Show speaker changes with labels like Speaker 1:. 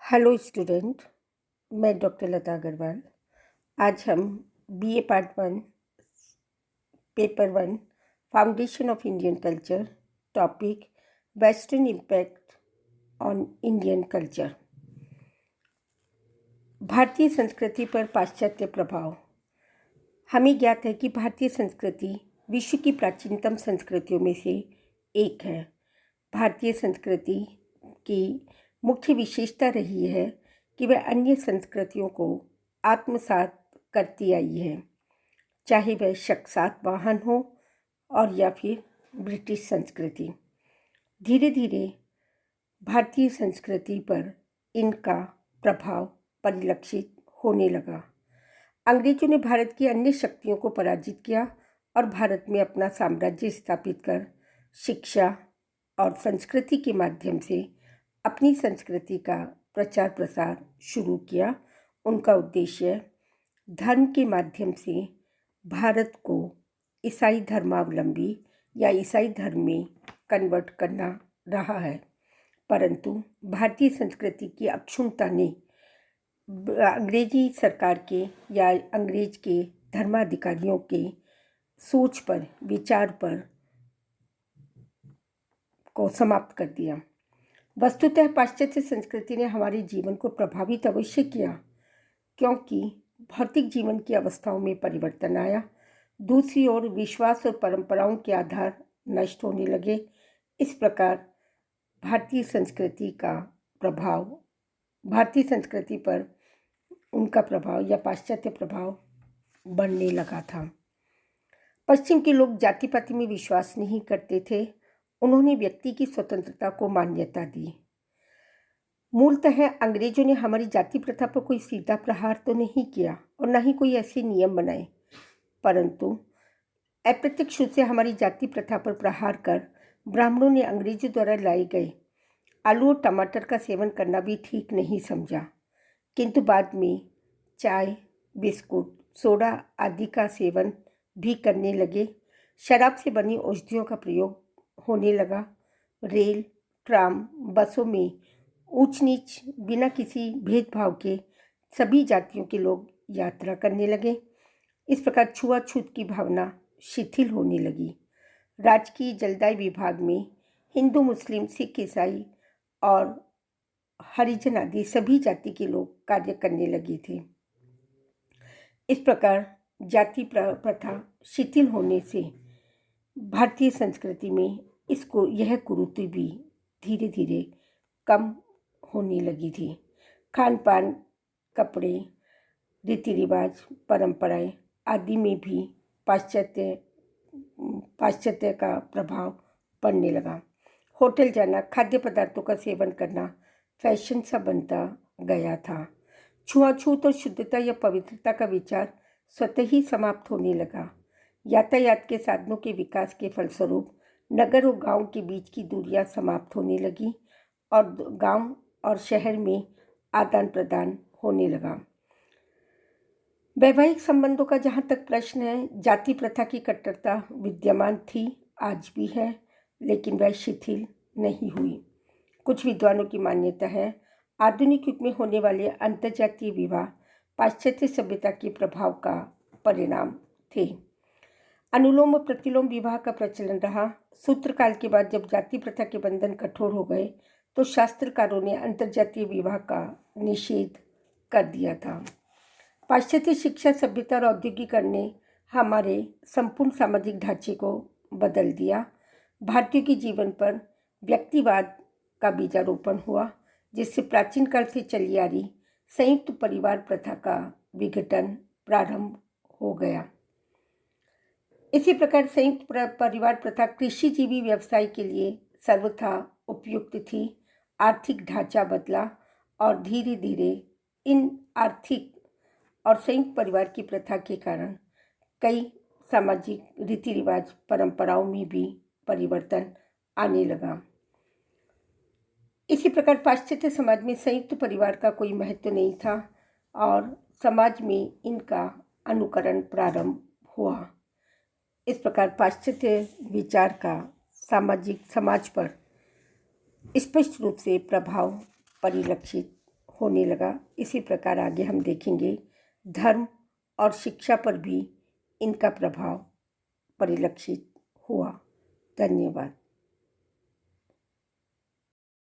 Speaker 1: Hello student. मैं doctor लता अग्रवाल। आज हम BA part 1 paper 1 foundation of Indian culture topic western impact on Indian culture, भारतीय संस्कृति पर पाश्चात्य प्रभाव। हमें ज्ञात है कि भारतीय संस्कृति विश्व की प्राचीनतम संस्कृतियों में से एक है। भारतीय संस्कृति की मुख्य विशेषता रही है कि वह अन्य संस्कृतियों को आत्मसात करती आई है, चाहे वह शक सातवाहन हो और या फिर ब्रिटिश संस्कृति। धीरे धीरे भारतीय संस्कृति पर इनका प्रभाव परिलक्षित होने लगा। अंग्रेजों ने भारत की अन्य शक्तियों को पराजित किया और भारत में अपना साम्राज्य स्थापित कर शिक्षा और संस्कृति के माध्यम से अपनी संस्कृति का प्रचार प्रसार शुरू किया। उनका उद्देश्य धर्म के माध्यम से भारत को ईसाई धर्मावलंबी या ईसाई धर्म में कन्वर्ट करना रहा है, परंतु भारतीय संस्कृति की अक्षुण्णता ने अंग्रेजी सरकार के या अंग्रेज के धर्माधिकारियों के सोच पर, विचार पर को समाप्त कर दिया। वस्तुतः पाश्चात्य संस्कृति ने हमारे जीवन को प्रभावित अवश्य किया, क्योंकि भौतिक जीवन की अवस्थाओं में परिवर्तन आया। दूसरी ओर विश्वास और परंपराओं के आधार नष्ट होने लगे। इस प्रकार भारतीय संस्कृति पर उनका प्रभाव या पाश्चात्य प्रभाव बढ़ने लगा था। पश्चिम के लोग जाति पाति में विश्वास नहीं करते थे। उन्होंने व्यक्ति की स्वतंत्रता को मान्यता दी। मूलतः अंग्रेजों ने हमारी जाति प्रथा पर कोई सीधा प्रहार तो नहीं किया और न ही कोई ऐसे नियम बनाए, परंतु अप्रत्यक्ष रूप से हमारी जाति प्रथा पर प्रहार कर ब्राह्मणों ने अंग्रेजों द्वारा लाए गए आलू और टमाटर का सेवन करना भी ठीक नहीं समझा, किंतु बाद में चाय, बिस्कुट, सोडा आदि का सेवन भी करने लगे। शराब से बनी औषधियों का प्रयोग होने लगा। रेल, ट्राम, बसों में ऊंच नीच बिना किसी भेदभाव के सभी जातियों के लोग यात्रा करने लगे। इस प्रकार छुआछूत की भावना शिथिल होने लगी। राजकीय जलदाय विभाग में हिंदू, मुस्लिम, सिख, ईसाई और हरिजन आदि सभी जाति के लोग कार्य करने लगे थे। इस प्रकार जाति प्रथा शिथिल होने से भारतीय संस्कृति में यह कुरीति भी धीरे धीरे कम होने लगी थी। खान पान, कपड़े, रीति रिवाज, परंपराएं आदि में भी पाश्चात्य का प्रभाव पड़ने लगा। होटल जाना, खाद्य पदार्थों का सेवन करना फैशन सा बनता गया था। छुआछूत और शुद्धता या पवित्रता का विचार स्वतः ही समाप्त होने लगा। यातायात के साधनों के विकास के फलस्वरूप नगर और गांव के बीच की दूरियां समाप्त होने लगी और गांव और शहर में आदान प्रदान होने लगा। वैवाहिक संबंधों का जहाँ तक प्रश्न है, जाति प्रथा की कट्टरता विद्यमान थी, आज भी है, लेकिन वह शिथिल नहीं हुई। कुछ विद्वानों की मान्यता है आधुनिक युग में होने वाले अंतर्जातीय विवाह पाश्चात्य सभ्यता के प्रभाव का परिणाम थे। अनुलोम और प्रतिलोम विवाह का प्रचलन रहा। सूत्रकाल के बाद जब जाति प्रथा के बंधन कठोर हो गए तो शास्त्रकारों ने अंतर्जातीय विवाह का निषेध कर दिया था। पाश्चात्य शिक्षा, सभ्यता और औद्योगिकरण ने हमारे संपूर्ण सामाजिक ढांचे को बदल दिया। भारतीयों के जीवन पर व्यक्तिवाद का बीजारोपण हुआ, जिससे प्राचीन काल से चली आ रही संयुक्त परिवार प्रथा का विघटन प्रारंभ हो गया। इसी प्रकार संयुक्त परिवार प्रथा कृषिजीवी व्यवसाय के लिए सर्वथा उपयुक्त थी। आर्थिक ढांचा बदला और धीरे धीरे इन आर्थिक और संयुक्त परिवार की प्रथा के कारण कई सामाजिक रीति रिवाज, परंपराओं में भी परिवर्तन आने लगा। इसी प्रकार पाश्चात्य समाज में संयुक्त परिवार का कोई महत्व नहीं था और समाज में इनका अनुकरण प्रारंभ हुआ। इस प्रकार पाश्चात्य विचार का समाज पर स्पष्ट रूप से प्रभाव परिलक्षित होने लगा। इसी प्रकार आगे हम देखेंगे धर्म और शिक्षा पर भी इनका प्रभाव परिलक्षित हुआ। धन्यवाद।